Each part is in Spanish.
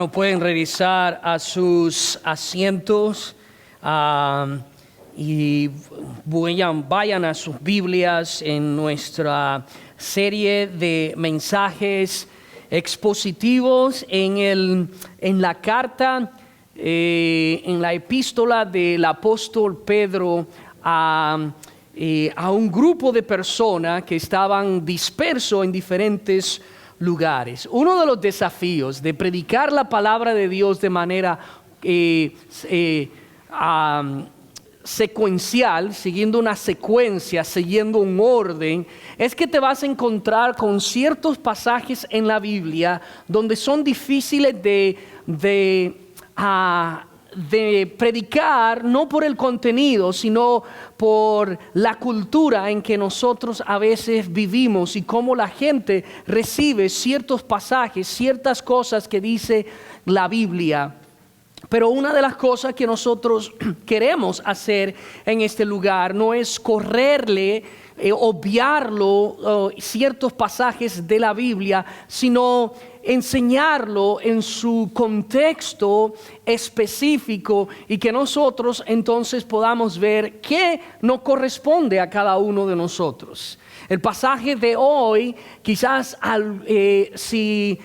No pueden regresar a sus asientos y vayan a sus Biblias en nuestra serie de mensajes expositivos en la carta, en la epístola del apóstol Pedro a un grupo de personas que estaban dispersos en diferentes lugares. Uno de los desafíos de predicar la palabra de Dios de manera secuencial, siguiendo una secuencia, siguiendo un orden, es que te vas a encontrar con ciertos pasajes en la Biblia donde son difíciles de predicar, no por el contenido, sino por la cultura en que nosotros a veces vivimos y cómo la gente recibe ciertos pasajes, ciertas cosas que dice la Biblia. Pero una de las cosas que nosotros queremos hacer en este lugar no es correrle, obviarlo, ciertos pasajes de la Biblia, sino enseñarlo en su contexto específico y que nosotros entonces podamos ver qué nos corresponde a cada uno de nosotros. El pasaje de hoy, quizás si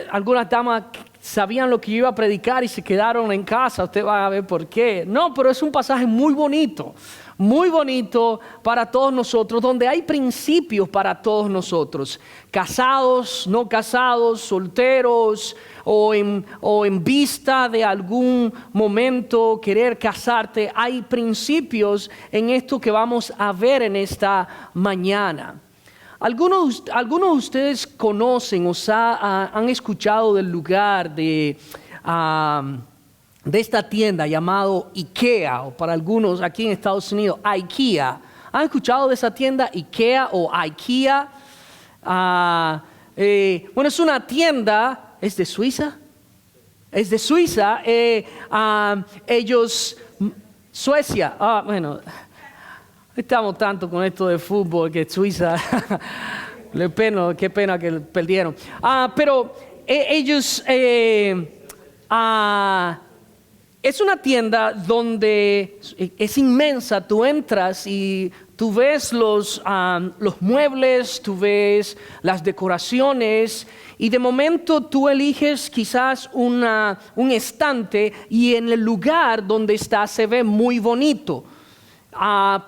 algunas damas sabían lo que yo iba a predicar y se quedaron en casa, usted va a ver por qué. No, pero es un pasaje muy bonito para todos nosotros, donde hay principios para todos nosotros, casados, no casados, solteros o en vista de algún momento querer casarte. Hay principios en esto que vamos a ver en esta mañana. Algunos de ustedes conocen o han escuchado del lugar de esta tienda llamado IKEA, o para algunos aquí en Estados Unidos, IKEA. ¿Han escuchado de esa tienda IKEA o IKEA? Bueno, es una tienda, ¿es de Suiza? Es de Suiza. Suecia, bueno, estamos tanto con esto de fútbol que Suiza, qué pena que perdieron. Pero ellos... es una tienda donde es inmensa. Tú entras y tú ves los muebles, tú ves las decoraciones y de momento tú eliges quizás un estante y en el lugar donde está se ve muy bonito.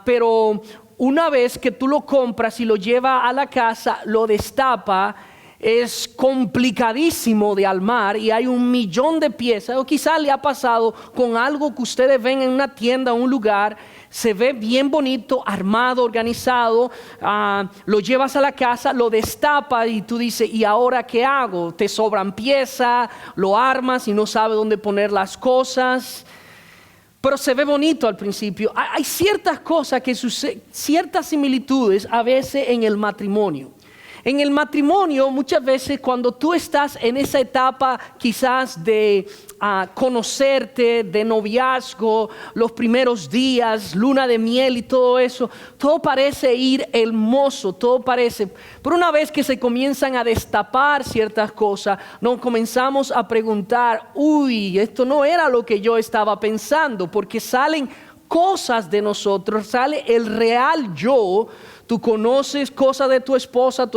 Pero una vez que tú lo compras y lo llevas a la casa, lo destapa, es complicadísimo de armar y hay 1,000,000 de piezas. O quizás le ha pasado con algo que ustedes ven en una tienda, un lugar, se ve bien bonito, armado, organizado, lo llevas a la casa, lo destapas y tú dices, ¿y ahora qué hago? Te sobran piezas, lo armas y no sabes dónde poner las cosas. Pero se ve bonito al principio. Hay ciertas cosas que suceden, ciertas similitudes a veces en el matrimonio. En el matrimonio, muchas veces cuando tú estás en esa etapa quizás de conocerte, de noviazgo, los primeros días, luna de miel y todo eso, todo parece ir hermoso, todo parece. Pero una vez que se comienzan a destapar ciertas cosas, nos comenzamos a preguntar, esto no era lo que yo estaba pensando, porque salen cosas de nosotros, sale el real yo. Tú conoces cosas de tu esposa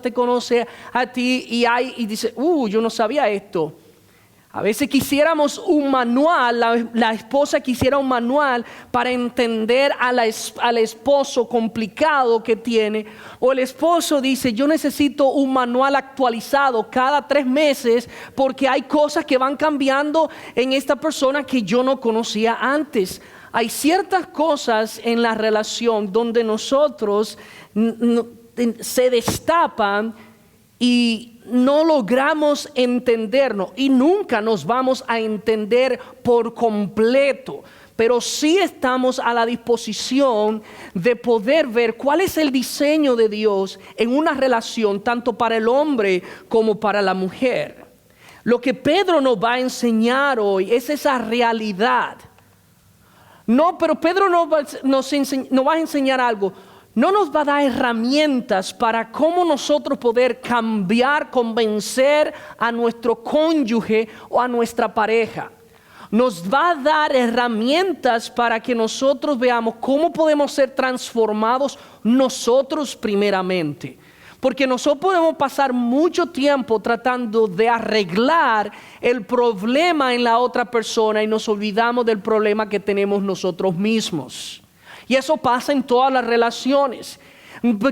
te conoce a ti y dice, yo no sabía esto. A veces quisiéramos un manual, la esposa quisiera un manual para entender al esposo complicado que tiene. O el esposo dice, yo necesito un manual actualizado cada 3 meses porque hay cosas que van cambiando en esta persona que yo no conocía antes. Hay ciertas cosas en la relación donde nosotros se destapan y no logramos entendernos y nunca nos vamos a entender por completo. Pero sí estamos a la disposición de poder ver cuál es el diseño de Dios en una relación tanto para el hombre como para la mujer. Lo que Pedro nos va a enseñar hoy es esa realidad. No, pero Pedro nos va a enseñar algo. no nos va a dar herramientas para cómo nosotros poder cambiar, convencer a nuestro cónyuge o a nuestra pareja. Nos va a dar herramientas para que nosotros veamos cómo podemos ser transformados nosotros primeramente. Porque nosotros podemos pasar mucho tiempo tratando de arreglar el problema en la otra persona y nos olvidamos del problema que tenemos nosotros mismos. Y eso pasa en todas las relaciones.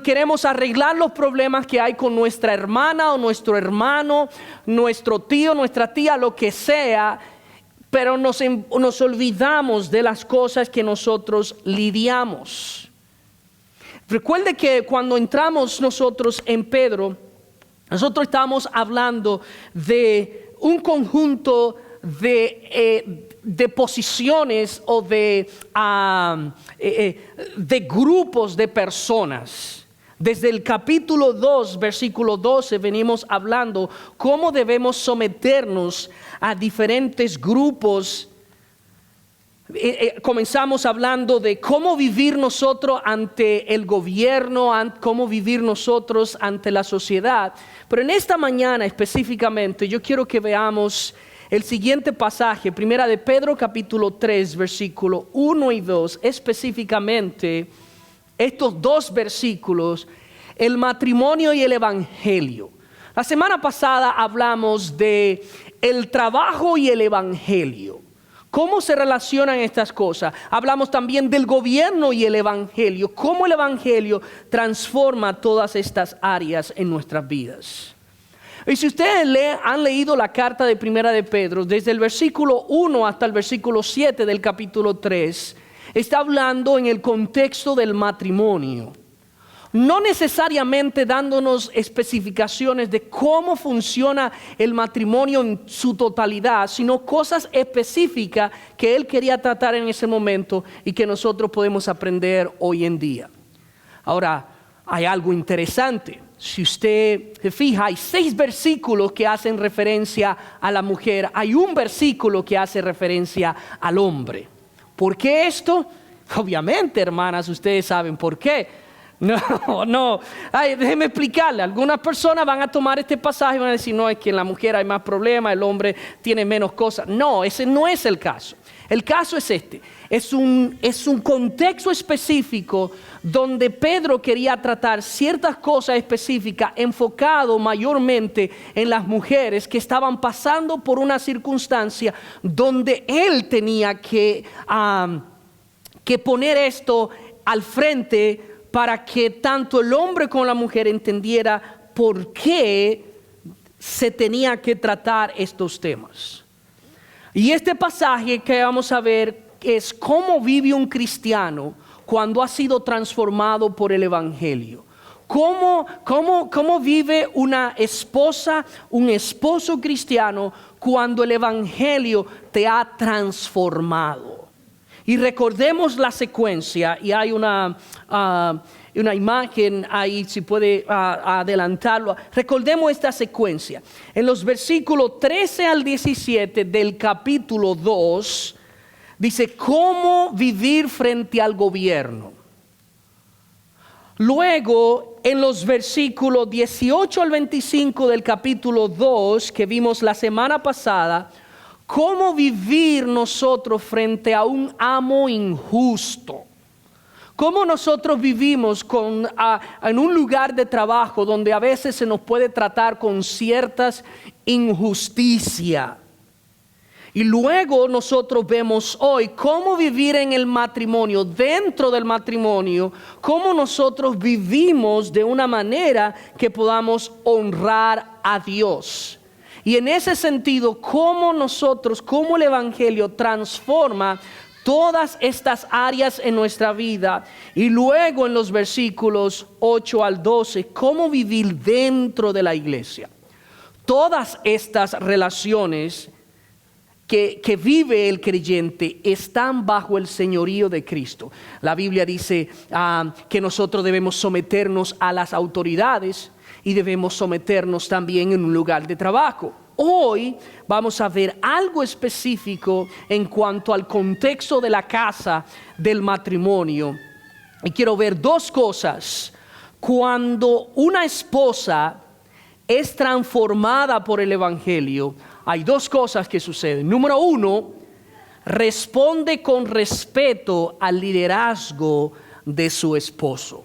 Queremos arreglar los problemas que hay con nuestra hermana o nuestro hermano, nuestro tío, nuestra tía, lo que sea, pero nos olvidamos de las cosas que nosotros lidiamos. Recuerde que cuando entramos nosotros en Pedro, nosotros estábamos hablando de un conjunto de posiciones o de grupos de personas. Desde el capítulo 2, versículo 12, venimos hablando cómo debemos someternos a diferentes grupos. Comenzamos hablando de cómo vivir nosotros ante el gobierno, cómo vivir nosotros ante la sociedad. Pero en esta mañana específicamente yo quiero que veamos el siguiente pasaje, primera de Pedro capítulo 3, versículo 1 y 2, específicamente estos dos versículos, el matrimonio y el evangelio. La semana pasada hablamos de el trabajo y el evangelio. ¿Cómo se relacionan estas cosas? Hablamos también del gobierno y el evangelio. ¿Cómo el evangelio transforma todas estas áreas en nuestras vidas? Y si ustedes han leído la carta de Primera de Pedro, desde el versículo 1 hasta el versículo 7 del capítulo 3, está hablando en el contexto del matrimonio. No necesariamente dándonos especificaciones de cómo funciona el matrimonio en su totalidad, sino cosas específicas que él quería tratar en ese momento y que nosotros podemos aprender hoy en día. Ahora, hay algo interesante. Si usted se fija, hay 6 versículos que hacen referencia a la mujer. Hay un versículo que hace referencia al hombre. ¿Por qué esto? Obviamente, hermanas, ustedes saben por qué. No. Déjeme explicarle. Algunas personas van a tomar este pasaje y van a decir, no, es que en la mujer hay más problemas, el hombre tiene menos cosas. No, ese no es el caso. El caso es este. Es un contexto específico donde Pedro quería tratar ciertas cosas específicas enfocado mayormente en las mujeres que estaban pasando por una circunstancia donde él tenía que poner esto al frente para que tanto el hombre como la mujer entendiera por qué se tenía que tratar estos temas. Y este pasaje que vamos a ver es cómo vive un cristiano cuando ha sido transformado por el evangelio. ¿Cómo vive una esposa, un esposo cristiano cuando el evangelio te ha transformado? Y recordemos la secuencia, y hay una imagen ahí, si puede adelantarlo. Recordemos esta secuencia. En los versículos 13 al 17 del capítulo 2, dice cómo vivir frente al gobierno. Luego, en los versículos 18 al 25 del capítulo 2, que vimos la semana pasada, cómo vivir nosotros frente a un amo injusto. Cómo nosotros vivimos en un lugar de trabajo donde a veces se nos puede tratar con ciertas injusticias. Y luego nosotros vemos hoy cómo vivir en el matrimonio, dentro del matrimonio, cómo nosotros vivimos de una manera que podamos honrar a Dios. Y en ese sentido, cómo el evangelio transforma todas estas áreas en nuestra vida. Y luego en los versículos 8 al 12, cómo vivir dentro de la iglesia. Todas estas relaciones que vive el creyente están bajo el señorío de Cristo. La Biblia dice que nosotros debemos someternos a las autoridades y debemos someternos también en un lugar de trabajo. Hoy vamos a ver algo específico en cuanto al contexto de la casa del matrimonio. Y quiero ver dos cosas. Cuando una esposa es transformada por el Evangelio, hay dos cosas que suceden. Número uno, responde con respeto al liderazgo de su esposo.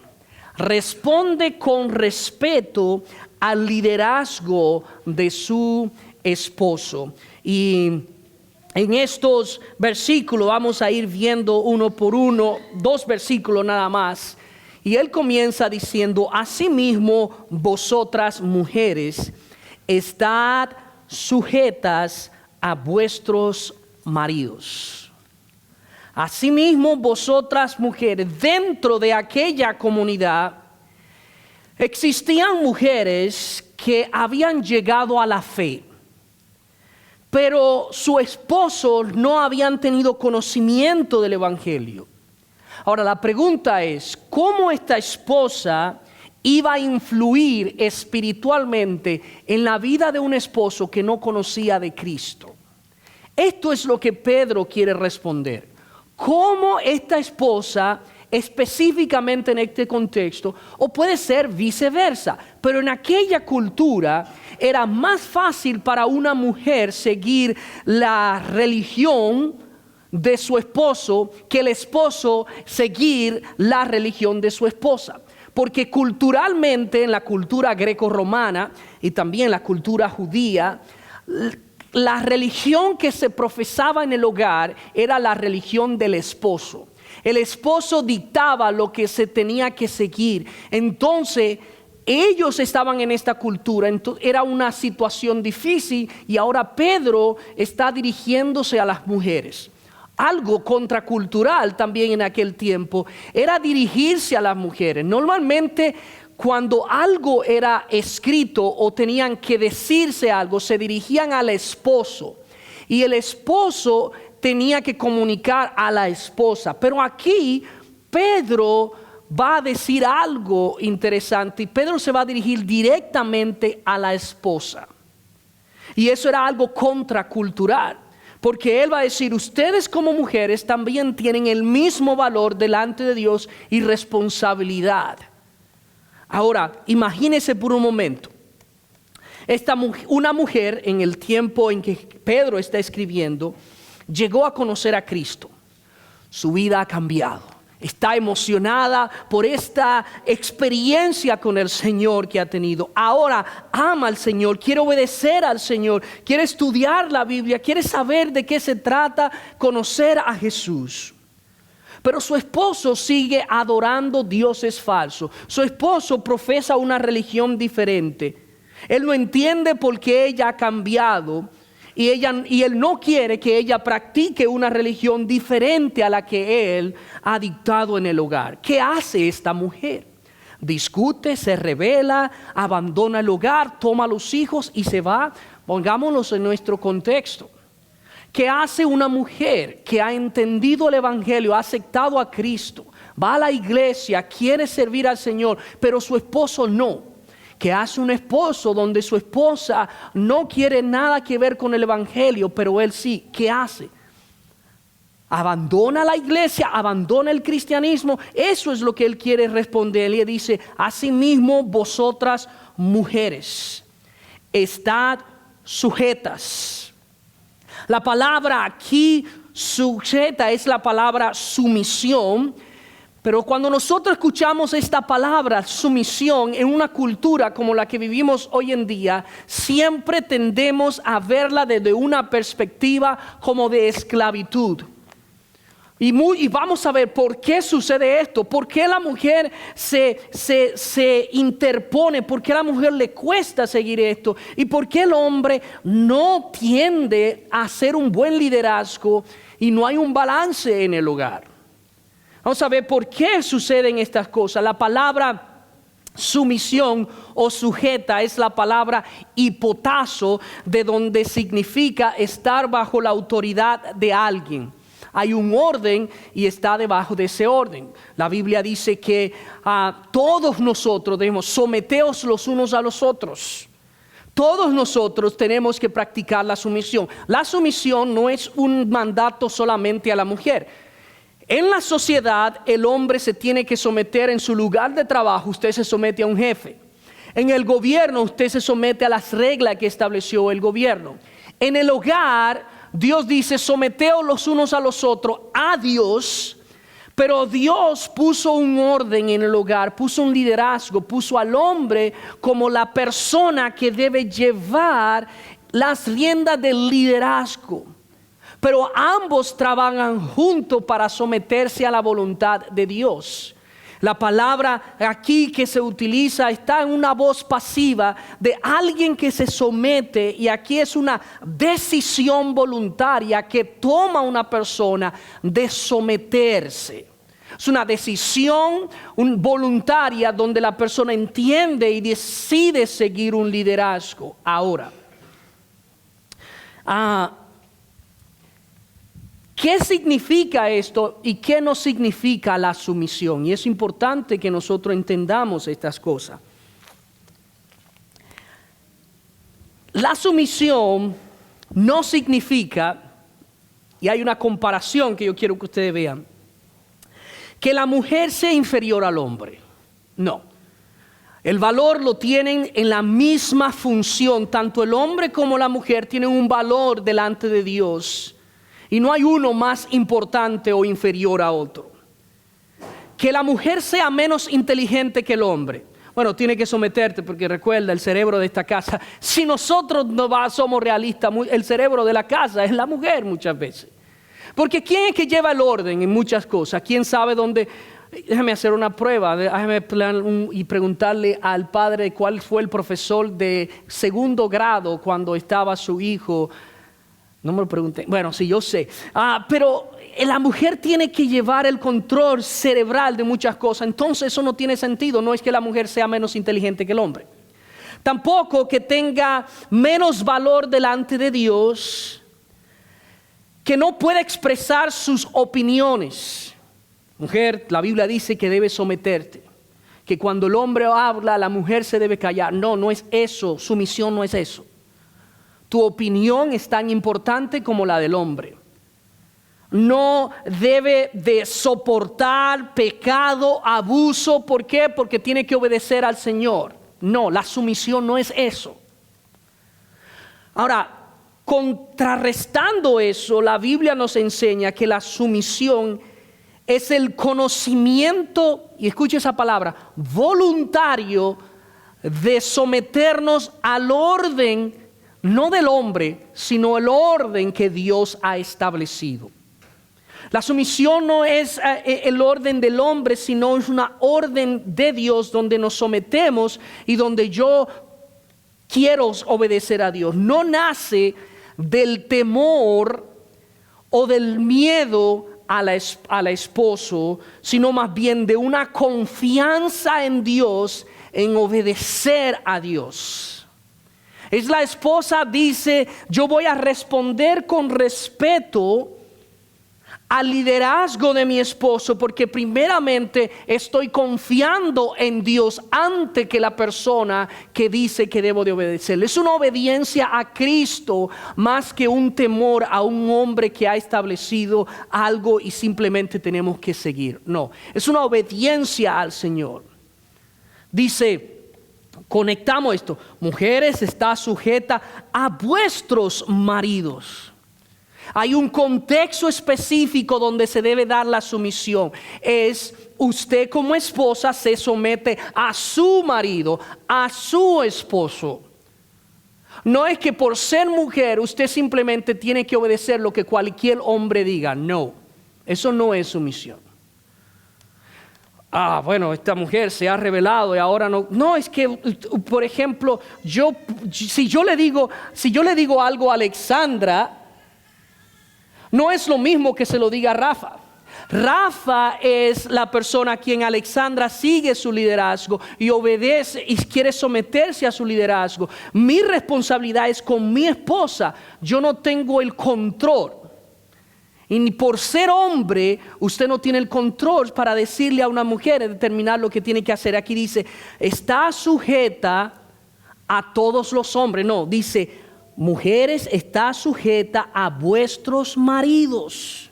Responde con respeto al liderazgo de su esposo. Y en estos versículos vamos a ir viendo uno por uno, 2 versículos nada más. Y él comienza diciendo: asimismo vosotras mujeres, estad sujetas a vuestros maridos. Asimismo vosotras mujeres, dentro de aquella comunidad existían mujeres que habían llegado a la fe, pero su esposo no habían tenido conocimiento del Evangelio. Ahora la pregunta es, ¿cómo esta esposa iba a influir espiritualmente en la vida de un esposo que no conocía de Cristo? Esto es lo que Pedro quiere responder. ¿Cómo esta esposa, específicamente en este contexto, o puede ser viceversa, pero en aquella cultura era más fácil para una mujer seguir la religión de su esposo que el esposo seguir la religión de su esposa? Porque culturalmente, en la cultura greco-romana y también la cultura judía, la religión que se profesaba en el hogar era la religión del esposo. El esposo dictaba lo que se tenía que seguir. Entonces, ellos estaban en esta cultura, entonces era una situación difícil, y ahora Pedro está dirigiéndose a las mujeres. Algo contracultural también en aquel tiempo era dirigirse a las mujeres. Normalmente, cuando algo era escrito o tenían que decirse algo, se dirigían al esposo, y el esposo tenía que comunicar a la esposa. Pero aquí Pedro va a decir algo interesante, y Pedro se va a dirigir directamente a la esposa. Y eso era algo contracultural, porque él va a decir: ustedes como mujeres también tienen el mismo valor delante de Dios y responsabilidad. Ahora, imagínese por un momento, una mujer en el tiempo en que Pedro está escribiendo, llegó a conocer a Cristo. Su vida ha cambiado. Está emocionada por esta experiencia con el Señor que ha tenido. Ahora ama al Señor, quiere obedecer al Señor, quiere estudiar la Biblia, quiere saber de qué se trata, conocer a Jesús. Pero su esposo sigue adorando dioses falsos. Su esposo profesa una religión diferente. Él no entiende por qué ella ha cambiado. Y él no quiere que ella practique una religión diferente a la que él ha dictado en el hogar. ¿Qué hace esta mujer? Discute, se rebela, abandona el hogar, toma a los hijos y se va. Pongámoslos en nuestro contexto. ¿Qué hace una mujer que ha entendido el Evangelio, ha aceptado a Cristo, va a la iglesia, quiere servir al Señor, pero su esposo no? ¿Qué hace un esposo donde su esposa no quiere nada que ver con el Evangelio, pero él sí? ¿Qué hace? Abandona la iglesia, abandona el cristianismo. Eso es lo que él quiere responder. Y dice: asimismo vosotras mujeres, estad sujetas. La palabra aquí sujeta es la palabra sumisión. Pero cuando nosotros escuchamos esta palabra sumisión en una cultura como la que vivimos hoy en día, siempre tendemos a verla desde una perspectiva como de esclavitud. Y vamos a ver por qué sucede esto, por qué la mujer se interpone, por qué a la mujer le cuesta seguir esto, y por qué el hombre no tiende a hacer un buen liderazgo y no hay un balance en el hogar. Vamos a ver por qué suceden estas cosas. La palabra sumisión o sujeta es la palabra hipotazo, de donde significa estar bajo la autoridad de alguien. Hay un orden y está debajo de ese orden. La Biblia dice que todos nosotros debemos someteos los unos a los otros. Todos nosotros tenemos que practicar la sumisión. La sumisión no es un mandato solamente a la mujer. En la sociedad, el hombre se tiene que someter en su lugar de trabajo. Usted se somete a un jefe. En el gobierno, usted se somete a las reglas que estableció el gobierno. En el hogar, Dios dice, someteos los unos a los otros a Dios. Pero Dios puso un orden en el hogar, puso un liderazgo, puso al hombre como la persona que debe llevar las riendas del liderazgo. Pero ambos trabajan juntos para someterse a la voluntad de Dios. La palabra aquí que se utiliza está en una voz pasiva de alguien que se somete, y aquí es una decisión voluntaria que toma una persona de someterse. Es una decisión voluntaria donde la persona entiende y decide seguir un liderazgo. Ahora, ¿qué significa esto y qué no significa la sumisión? Y es importante que nosotros entendamos estas cosas. La sumisión no significa, y hay una comparación que yo quiero que ustedes vean, que la mujer sea inferior al hombre. No. El valor lo tienen en la misma función. Tanto el hombre como la mujer tienen un valor delante de Dios. Y no hay uno más importante o inferior a otro. Que la mujer sea menos inteligente que el hombre. Bueno, tiene que someterte, porque recuerda, el cerebro de esta casa, si nosotros no somos realistas, el cerebro de la casa es la mujer muchas veces. Porque ¿quién es que lleva el orden en muchas cosas? ¿Quién sabe dónde? Déjame hacer una prueba, y preguntarle al padre cuál fue el profesor de segundo grado cuando estaba su hijo. No me lo pregunté. Bueno, sí, yo sé. Pero la mujer tiene que llevar el control cerebral de muchas cosas. Entonces eso no tiene sentido. No es que la mujer sea menos inteligente que el hombre. Tampoco que tenga menos valor delante de Dios, que no pueda expresar sus opiniones. Mujer, la Biblia dice que debes someterte. Que cuando el hombre habla, la mujer se debe callar. No, no es eso. Sumisión no es eso. Tu opinión es tan importante como la del hombre. No debe de soportar pecado, abuso. ¿Por qué? Porque tiene que obedecer al Señor. No, la sumisión no es eso. Ahora, contrarrestando eso, la Biblia nos enseña que la sumisión es el conocimiento, y escuche esa palabra, voluntario de someternos al orden, no del hombre, sino el orden que Dios ha establecido. La sumisión no es el orden del hombre, sino es una orden de Dios donde nos sometemos y donde yo quiero obedecer a Dios. No nace del temor o del miedo al esposo, sino más bien de una confianza en Dios, en obedecer a Dios. Es la esposa dice, yo voy a responder con respeto al liderazgo de mi esposo, porque primeramente estoy confiando en Dios antes que la persona que dice que debo de obedecerle. Es una obediencia a Cristo más que un temor a un hombre que ha establecido algo y simplemente tenemos que seguir. No, es una obediencia al Señor. Dice, conectamos esto, mujeres, está sujeta a vuestros maridos. Hay un contexto específico donde se debe dar la sumisión. Es usted como esposa se somete a su marido, a su esposo. No es que por ser mujer usted simplemente tiene que obedecer lo que cualquier hombre diga. No, eso no es sumisión. Bueno, esta mujer se ha revelado y ahora no. No, es que, por ejemplo, si yo le digo algo a Alexandra, no es lo mismo que se lo diga a Rafa. Rafa es la persona a quien Alexandra sigue su liderazgo y obedece y quiere someterse a su liderazgo. Mi responsabilidad es con mi esposa. Yo no tengo el control. Y por ser hombre, usted no tiene el control para decirle a una mujer, determinar lo que tiene que hacer. Aquí dice, está sujeta a todos los hombres. No, dice, mujeres, está sujeta a vuestros maridos.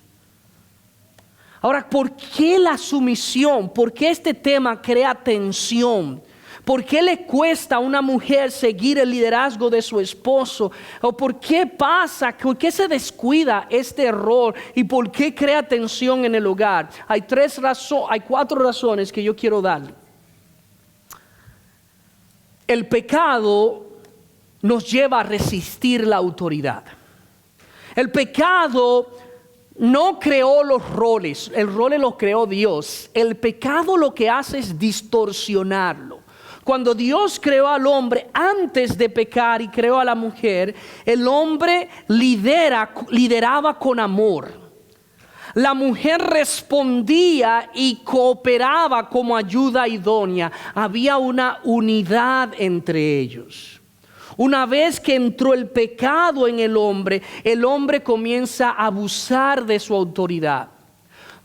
Ahora, ¿por qué la sumisión? ¿Por qué este tema crea tensión? ¿Por qué le cuesta a una mujer seguir el liderazgo de su esposo? ¿O por qué pasa? ¿Por qué se descuida este rol? ¿Y por qué crea tensión en el hogar? Hay 4 razones que yo quiero darle. El pecado nos lleva a resistir la autoridad. El pecado no creó los roles, el rol lo creó Dios. El pecado lo que hace es distorsionarlo. Cuando Dios creó al hombre antes de pecar y creó a la mujer, el hombre lideraba con amor. La mujer respondía y cooperaba como ayuda idónea. Había una unidad entre ellos. Una vez que entró el pecado en el hombre comienza a abusar de su autoridad.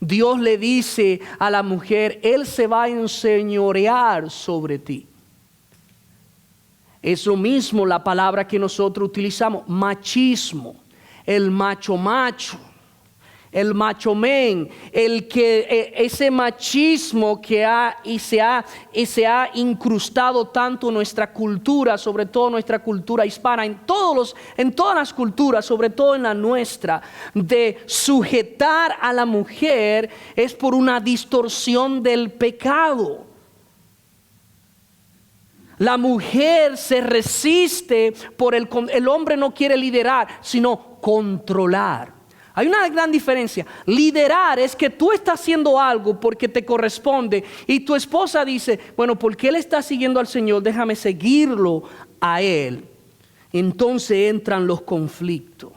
Dios le dice a la mujer, Él se va a enseñorear sobre ti. Es lo mismo la palabra que nosotros utilizamos, machismo, el macho, el macho men, ese machismo que se ha incrustado tanto en nuestra cultura, sobre todo nuestra cultura hispana, en todas las culturas, sobre todo en la nuestra, de sujetar a la mujer es por una distorsión del pecado. La mujer se resiste el hombre no quiere liderar, sino controlar. Hay una gran diferencia. Liderar es que tú estás haciendo algo porque te corresponde y tu esposa dice, bueno, porque él está siguiendo al Señor, déjame seguirlo a él. Entonces entran los conflictos.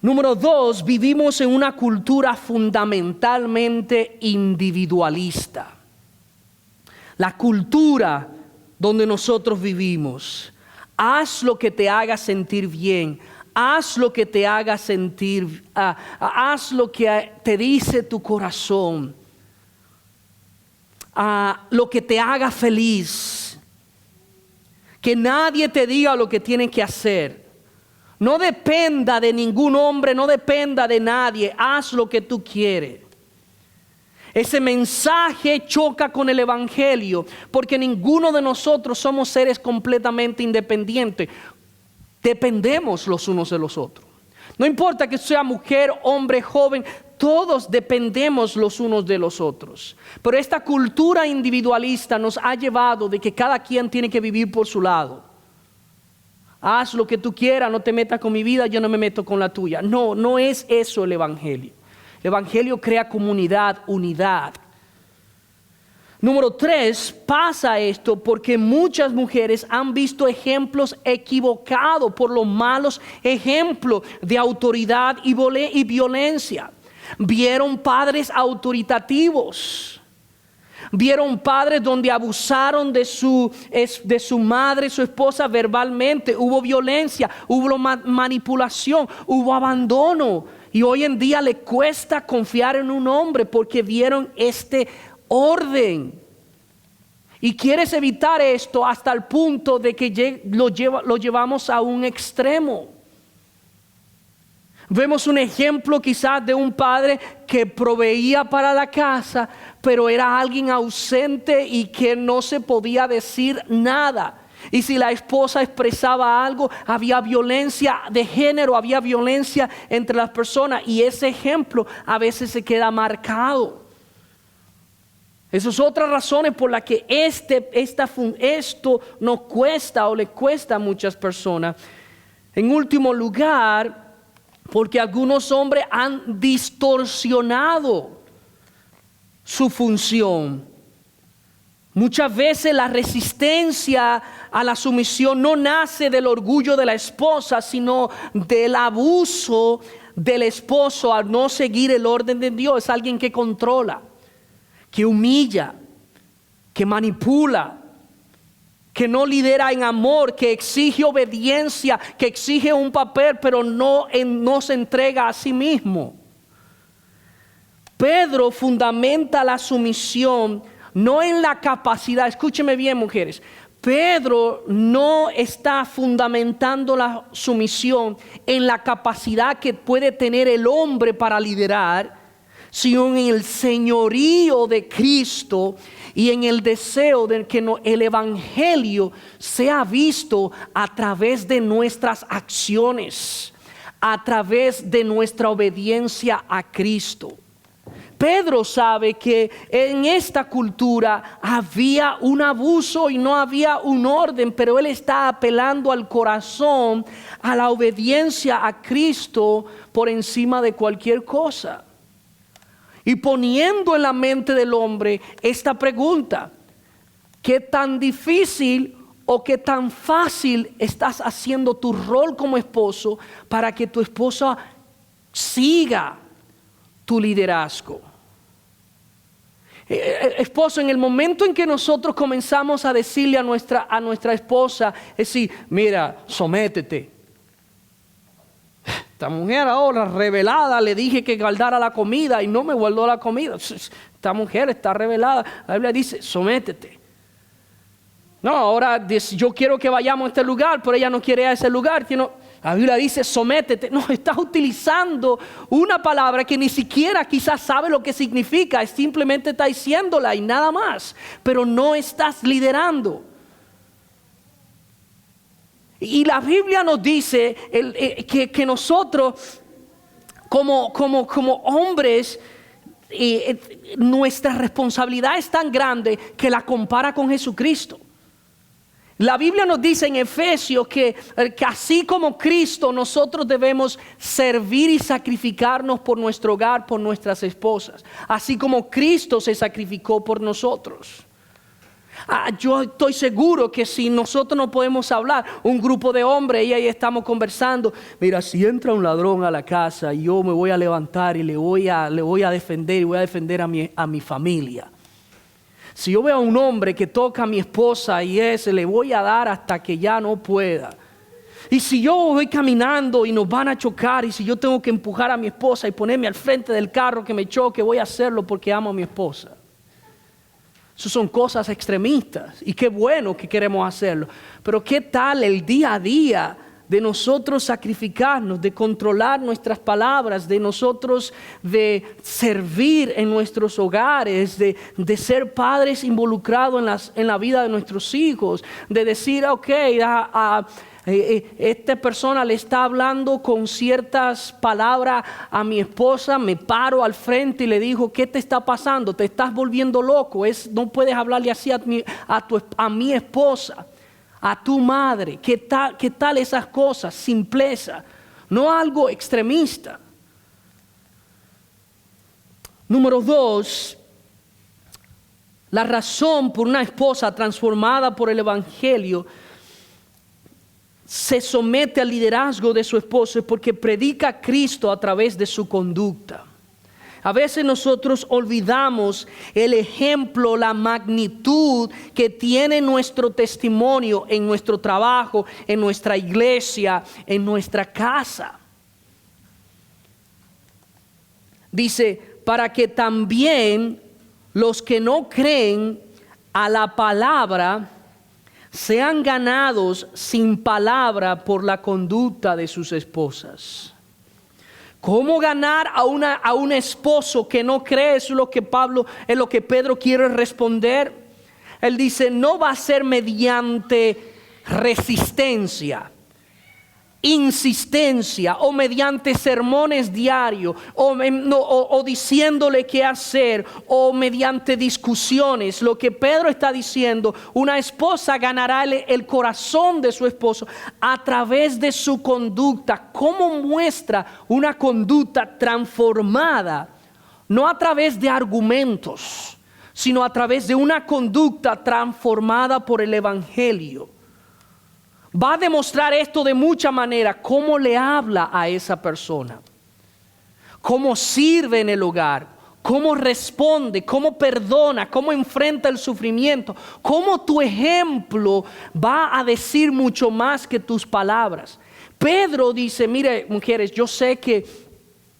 Número 2, vivimos en una cultura fundamentalmente individualista. La cultura donde nosotros vivimos. Haz lo que te haga sentir bien. Haz lo que te haga sentir. Haz lo que te dice tu corazón. Lo que te haga feliz. Que nadie te diga lo que tienes que hacer. No dependa de ningún hombre, no dependa de nadie. Haz lo que tú quieres. Ese mensaje choca con el evangelio porque ninguno de nosotros somos seres completamente independientes. Dependemos los unos de los otros. No importa que sea mujer, hombre, joven, todos dependemos los unos de los otros. Pero esta cultura individualista nos ha llevado de que cada quien tiene que vivir por su lado. Haz lo que tú quieras, no te metas con mi vida, yo no me meto con la tuya. No, no es eso el evangelio. El evangelio crea comunidad, unidad. Número 3, pasa esto porque muchas mujeres han visto ejemplos equivocados por los malos ejemplos de autoridad y violencia. Vieron padres autoritativos. Vieron padres donde abusaron de su madre, su esposa verbalmente. Hubo violencia, hubo manipulación, hubo abandono. Y hoy en día le cuesta confiar en un hombre porque vieron este orden. Y quieres evitar esto hasta el punto de que lo llevamos a un extremo. Vemos un ejemplo quizás de un padre que proveía para la casa, pero era alguien ausente y que no se podía decir nada. Y si la esposa expresaba algo, había violencia de género, había violencia entre las personas. Y ese ejemplo a veces se queda marcado. Esas son otras razones por las que esto nos cuesta o le cuesta a muchas personas. En último lugar, porque algunos hombres han distorsionado su función. Muchas veces la resistencia a la sumisión no nace del orgullo de la esposa, sino del abuso del esposo al no seguir el orden de Dios. Es alguien que controla, que humilla, que manipula, que no lidera en amor, que exige obediencia, que exige un papel, pero no se entrega a sí mismo. Pedro fundamenta la sumisión no en la capacidad, escúcheme bien, mujeres. Pedro no está fundamentando la sumisión en la capacidad que puede tener el hombre para liderar, sino en el señorío de Cristo y en el deseo de que el evangelio sea visto a través de nuestras acciones, a través de nuestra obediencia a Cristo. Pedro sabe que en esta cultura había un abuso y no había un orden, pero él está apelando al corazón, a la obediencia a Cristo por encima de cualquier cosa. Y poniendo en la mente del hombre esta pregunta: ¿qué tan difícil o qué tan fácil estás haciendo tu rol como esposo para que tu esposa siga tu liderazgo? Esposo, en el momento en que nosotros comenzamos a decirle a nuestra esposa, es decir, mira, sométete. Esta mujer ahora revelada, le dije que guardara la comida y no me guardó la comida. Esta mujer está revelada. La Biblia dice, sométete. No, ahora yo quiero que vayamos a este lugar, pero ella no quiere ir a ese lugar. La Biblia dice, sométete. No, estás utilizando una palabra que ni siquiera quizás sabe lo que significa. Simplemente está diciéndola y nada más. Pero no estás liderando. Y la Biblia nos dice que nosotros como hombres, nuestra responsabilidad es tan grande que la compara con Jesucristo. La Biblia nos dice en Efesios que así como Cristo, nosotros debemos servir y sacrificarnos por nuestro hogar, por nuestras esposas. Así como Cristo se sacrificó por nosotros. Yo estoy seguro que si nosotros no podemos hablar, un grupo de hombres y ahí estamos conversando, mira, si entra un ladrón a la casa, yo me voy a levantar y le voy a defender y voy a defender a mi familia. Si yo veo a un hombre que toca a mi esposa y le voy a dar hasta que ya no pueda. Y si yo voy caminando y nos van a chocar y si yo tengo que empujar a mi esposa y ponerme al frente del carro que me choque, voy a hacerlo porque amo a mi esposa. Esas son cosas extremistas y qué bueno que queremos hacerlo. Pero ¿qué tal el día a día de nosotros sacrificarnos, de controlar nuestras palabras, de nosotros de servir en nuestros hogares, de ser padres involucrados en la vida de nuestros hijos, de decir, ok, esta persona le está hablando con ciertas palabras a mi esposa, me paro al frente y le digo, ¿qué te está pasando? Te estás volviendo loco, no puedes hablarle así a mi esposa, a tu madre. ¿Qué tal esas cosas? Simpleza, no algo extremista. Número 2, la razón por una esposa transformada por el evangelio se somete al liderazgo de su esposo es porque predica a Cristo a través de su conducta. A veces nosotros olvidamos el ejemplo, la magnitud que tiene nuestro testimonio en nuestro trabajo, en nuestra iglesia, en nuestra casa. Dice, para que también los que no creen a la palabra sean ganados sin palabra por la conducta de sus esposas. ¿Cómo ganar a un esposo que no cree? Eso es lo que Pedro quiere responder. Él dice, no va a ser mediante resistencia, insistencia o mediante sermones diarios o diciéndole qué hacer o mediante discusiones. Lo que Pedro está diciendo, una esposa ganará el corazón de su esposo a través de su conducta. ¿Cómo muestra una conducta transformada? No a través de argumentos, sino a través de una conducta transformada por el evangelio. Va a demostrar esto de muchas maneras, cómo le habla a esa persona, cómo sirve en el hogar, cómo responde, cómo perdona, cómo enfrenta el sufrimiento, cómo tu ejemplo va a decir mucho más que tus palabras. Pedro dice, mire mujeres, yo sé que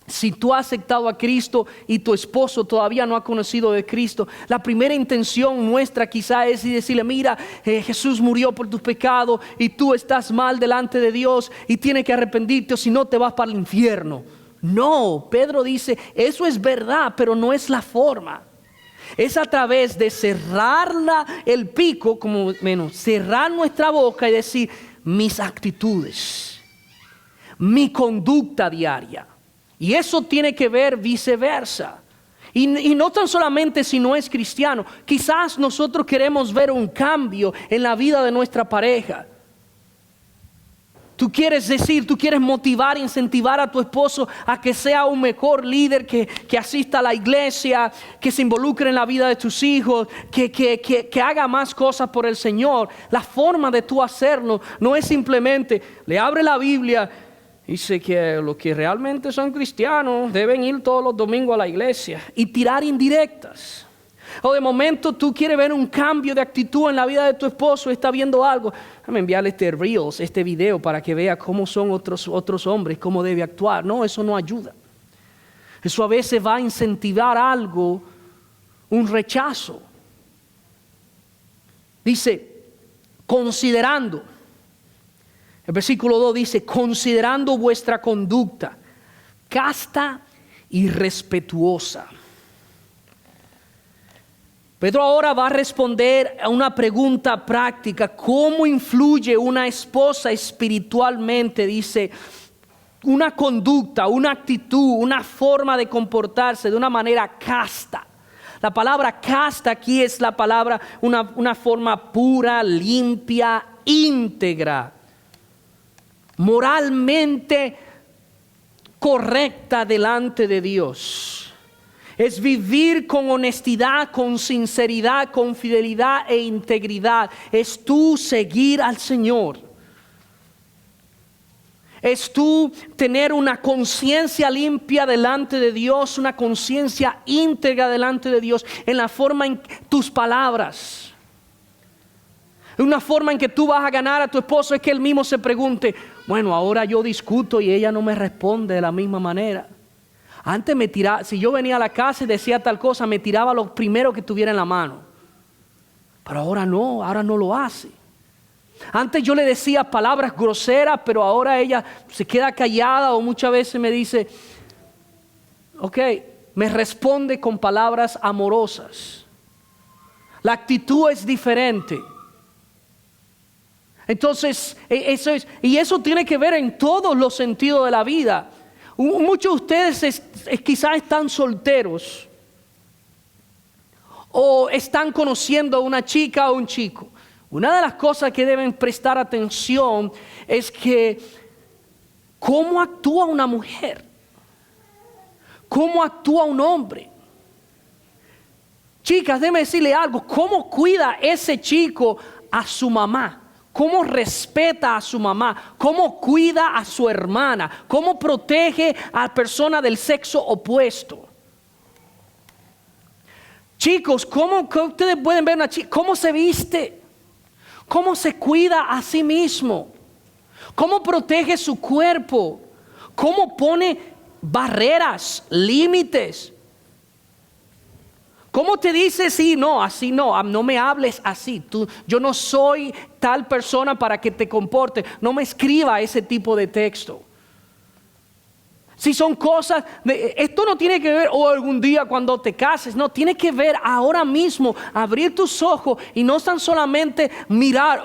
Si tú has aceptado a Cristo y tu esposo todavía no ha conocido de Cristo, la primera intención nuestra quizá es decirle, mira, Jesús murió por tus pecados y tú estás mal delante de Dios y tienes que arrepentirte o si no te vas para el infierno. No, Pedro dice, eso es verdad, pero no es la forma. Es a través de cerrar el pico, cerrar nuestra boca y decir, mis actitudes, mi conducta diaria. Y eso tiene que ver viceversa. Y no tan solamente si no es cristiano. Quizás nosotros queremos ver un cambio en la vida de nuestra pareja. Tú quieres motivar, incentivar a tu esposo a que sea un mejor líder, que asista a la iglesia, que se involucre en la vida de tus hijos, que haga más cosas por el Señor. La forma de tú hacerlo no es simplemente, le abre la Biblia. Dice que los que realmente son cristianos deben ir todos los domingos a la iglesia y tirar indirectas. O de momento tú quieres ver un cambio de actitud en la vida de tu esposo, está viendo algo. Déjame enviarle este video para que vea cómo son otros hombres, cómo debe actuar. No, eso no ayuda. Eso a veces va a incentivar algo, un rechazo. Dice, considerando. El versículo 2 dice, considerando vuestra conducta casta y respetuosa. Pedro ahora va a responder a una pregunta práctica. ¿Cómo influye una esposa espiritualmente? Dice, una conducta, una actitud, una forma de comportarse de una manera casta. La palabra casta aquí es la palabra, una forma pura, limpia, íntegra. Moralmente correcta delante de Dios. Es vivir con honestidad, con sinceridad, con fidelidad e integridad. Es tú seguir al Señor. Es tú tener una conciencia limpia delante de Dios, una conciencia íntegra delante de Dios en la forma en tus palabras. Una forma en que tú vas a ganar a tu esposo es que él mismo se pregunte, bueno, ahora yo discuto y ella no me responde de la misma manera. Antes me tiraba, si yo venía a la casa y decía tal cosa, me tiraba lo primero que tuviera en la mano. Pero ahora no lo hace. Antes yo le decía palabras groseras, pero ahora ella se queda callada o muchas veces me dice, ok, me responde con palabras amorosas. La actitud es diferente. Entonces, eso tiene que ver en todos los sentidos de la vida. Muchos de ustedes quizás están solteros o están conociendo a una chica o un chico. Una de las cosas que deben prestar atención es que cómo actúa una mujer, cómo actúa un hombre. Chicas, déjenme decirle algo, ¿cómo cuida ese chico a su mamá? ¿Cómo respeta a su mamá? ¿Cómo cuida a su hermana? ¿Cómo protege a personas del sexo opuesto? Chicos, ¿cómo ustedes pueden ver una chica? ¿Cómo se viste? ¿Cómo se cuida a sí mismo? ¿Cómo protege su cuerpo? ¿Cómo pone barreras, límites? ¿Cómo te dice sí, no, así no me hables así? Yo no soy tal persona para que te comportes. No me escriba ese tipo de texto. Si son cosas, esto no tiene que ver algún día cuando te cases, no, tiene que ver ahora mismo, abrir tus ojos y no tan solamente mirar,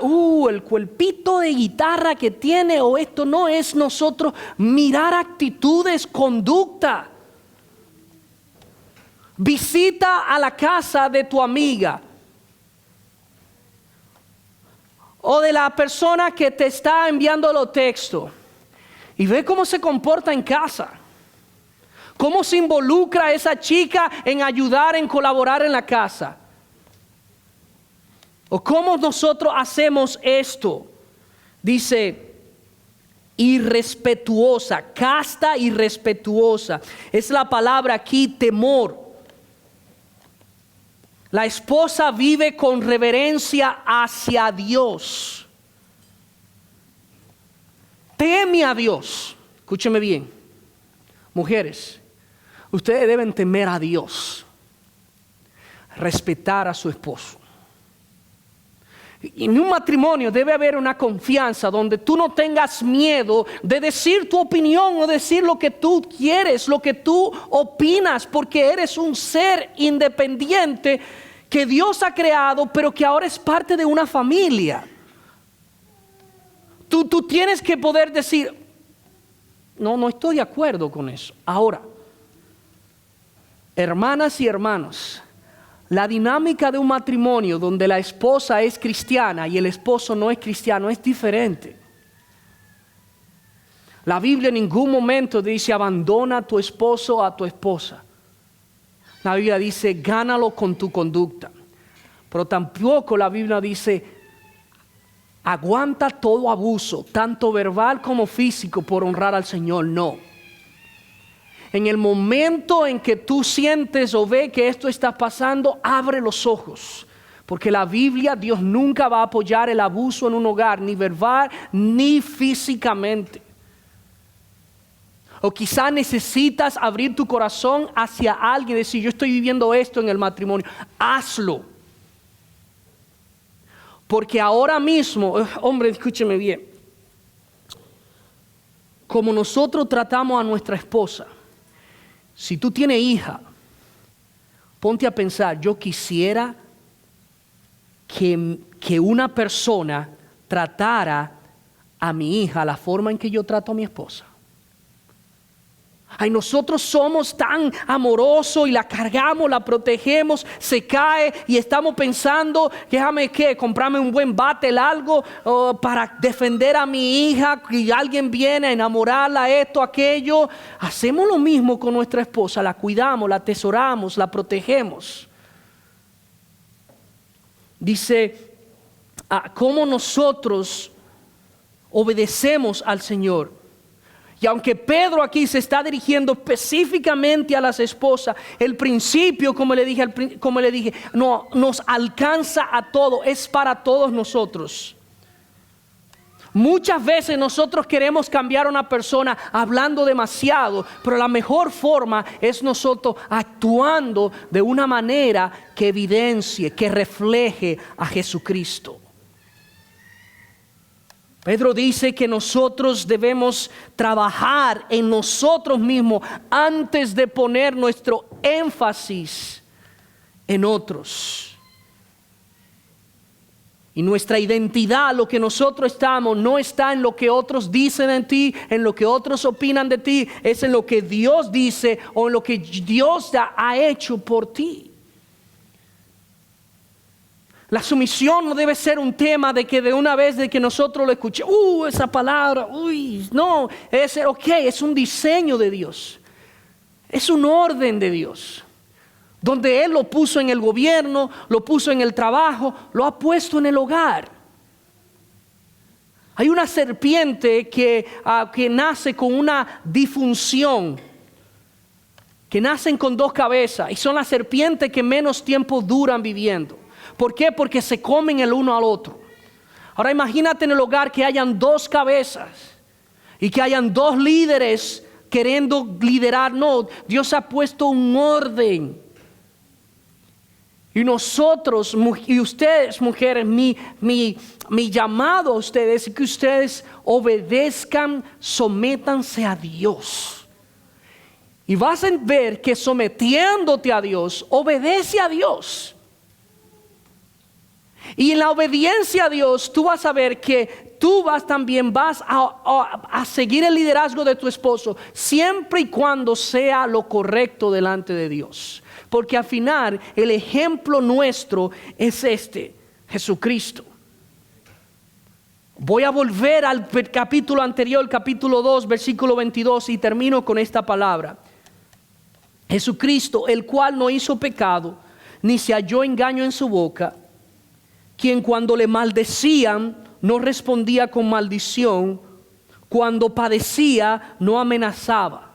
el cuerpito de guitarra que tiene o esto, no es nosotros mirar actitudes, conducta. Visita a la casa de tu amiga o de la persona que te está enviando los textos y ve cómo se comporta en casa, cómo se involucra esa chica en ayudar, en colaborar en la casa, o cómo nosotros hacemos esto. Dice irrespetuosa, casta y respetuosa, es la palabra aquí, temor. La esposa vive con reverencia hacia Dios. Teme a Dios. Escúcheme bien. Mujeres, ustedes deben temer a Dios, respetar a su esposo. En un matrimonio debe haber una confianza donde tú no tengas miedo de decir tu opinión o decir lo que tú quieres, lo que tú opinas, porque eres un ser independiente que Dios ha creado, pero que ahora es parte de una familia. Tú tienes que poder decir, no estoy de acuerdo con eso. Ahora, hermanas y hermanos, la dinámica de un matrimonio donde la esposa es cristiana y el esposo no es cristiano es diferente. La Biblia en ningún momento dice abandona a tu esposo o a tu esposa. La Biblia dice gánalo con tu conducta. Pero tampoco la Biblia dice aguanta todo abuso, tanto verbal como físico, por honrar al Señor. No. En el momento en que tú sientes o ves que esto está pasando, abre los ojos. Porque la Biblia, Dios nunca va a apoyar el abuso en un hogar, ni verbal, ni físicamente. O quizás necesitas abrir tu corazón hacia alguien y decir, yo estoy viviendo esto en el matrimonio. Hazlo. Porque ahora mismo, hombre, escúcheme bien. Como nosotros tratamos a nuestra esposa, si tú tienes hija, ponte a pensar, yo quisiera que una persona tratara a mi hija la forma en que yo trato a mi esposa. Ay, nosotros somos tan amorosos y la cargamos, la protegemos, se cae y estamos pensando, déjame comprarme un buen bate, algo para defender a mi hija, y alguien viene a enamorarla, esto, aquello. Hacemos lo mismo con nuestra esposa, la cuidamos, la atesoramos, la protegemos. Dice, cómo nosotros obedecemos al Señor. Y aunque Pedro aquí se está dirigiendo específicamente a las esposas, el principio, como le dije, no, nos alcanza a todos, es para todos nosotros. Muchas veces nosotros queremos cambiar a una persona hablando demasiado, pero la mejor forma es nosotros actuando de una manera que evidencie, que refleje a Jesucristo. Pedro dice que nosotros debemos trabajar en nosotros mismos antes de poner nuestro énfasis en otros. Y nuestra identidad, lo que nosotros estamos, no está en lo que otros dicen de ti, en lo que otros opinan de ti, es en lo que Dios dice o en lo que Dios ha hecho por ti. La sumisión no debe ser un tema de que de una vez de que nosotros lo escuchemos, esa palabra, no, es un diseño de Dios, es un orden de Dios, donde Él lo puso en el gobierno, lo puso en el trabajo, lo ha puesto en el hogar. Hay una serpiente que nace con una disfunción, que nacen con dos cabezas, y son las serpientes que menos tiempo duran viviendo. ¿Por qué? Porque se comen el uno al otro. Ahora imagínate en el hogar que hayan dos cabezas y que hayan dos líderes queriendo liderar. No, Dios ha puesto un orden. Y nosotros y ustedes, mujeres, mi llamado a ustedes es que ustedes obedezcan, sométanse a Dios. Y vas a ver que sometiéndote a Dios, obedece a Dios. Y en la obediencia a Dios, tú vas a ver que tú también vas a seguir el liderazgo de tu esposo, siempre y cuando sea lo correcto delante de Dios. Porque al final, el ejemplo nuestro es Jesucristo. Voy a volver al capítulo anterior, capítulo 2, versículo 22, y termino con esta palabra. Jesucristo, el cual no hizo pecado, ni se halló engaño en su boca, quien cuando le maldecían no respondía con maldición, cuando padecía no amenazaba,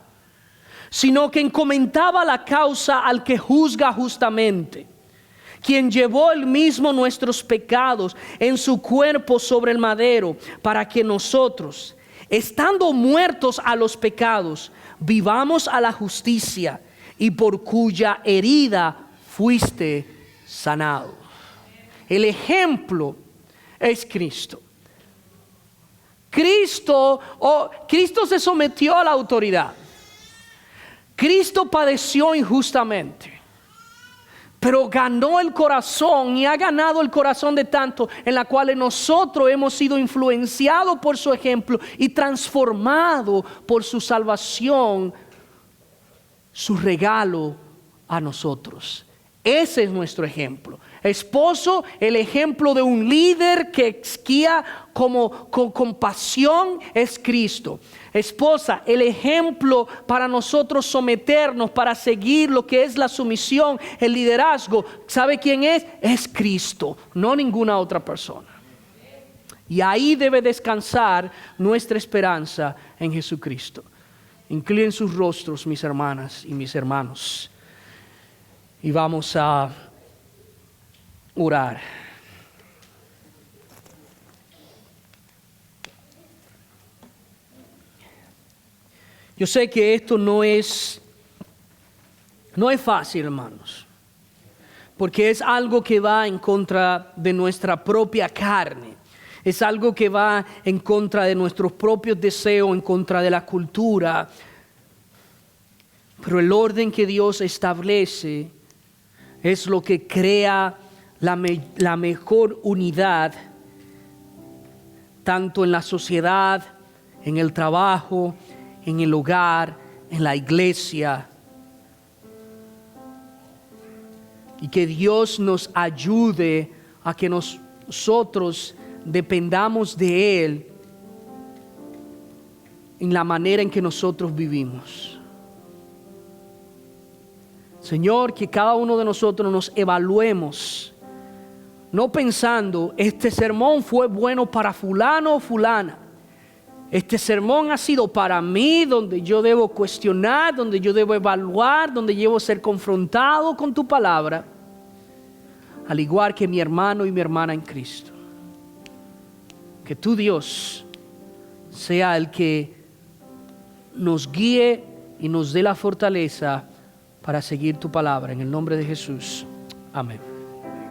sino que encomendaba la causa al que juzga justamente, quien llevó él mismo nuestros pecados en su cuerpo sobre el madero, para que nosotros, estando muertos a los pecados, vivamos a la justicia, y por cuya herida fuiste sanado. El ejemplo es Cristo. Cristo se sometió a la autoridad. Cristo padeció injustamente, pero ganó el corazón y ha ganado el corazón de tantos, en la cual nosotros hemos sido influenciados por su ejemplo y transformados por su salvación, su regalo a nosotros. Ese es nuestro ejemplo. Esposo, el ejemplo de un líder que guía con compasión es Cristo. Esposa, el ejemplo para nosotros someternos, para seguir lo que es la sumisión, el liderazgo. ¿Sabe quién es? Es Cristo, no ninguna otra persona. Y ahí debe descansar nuestra esperanza en Jesucristo. Inclinen sus rostros, mis hermanas y mis hermanos, y vamos a orar. Yo sé que esto no es fácil, hermanos, porque es algo que va en contra de nuestra propia carne. Es algo que va en contra de nuestros propios deseos, en contra de la cultura. Pero el orden que Dios establece es lo que crea la mejor unidad, tanto en la sociedad, en el trabajo, en el hogar, en la iglesia. Y que Dios nos ayude a que nosotros dependamos de Él en la manera en que nosotros vivimos. Señor, que cada uno de nosotros nos evaluemos, no pensando, este sermón fue bueno para fulano o fulana. Este sermón ha sido para mí, donde yo debo cuestionar, donde yo debo evaluar, donde yo debo ser confrontado con tu palabra, al igual que mi hermano y mi hermana en Cristo. Que tu Dios sea el que nos guíe y nos dé la fortaleza para seguir tu palabra. En el nombre de Jesús. Amén.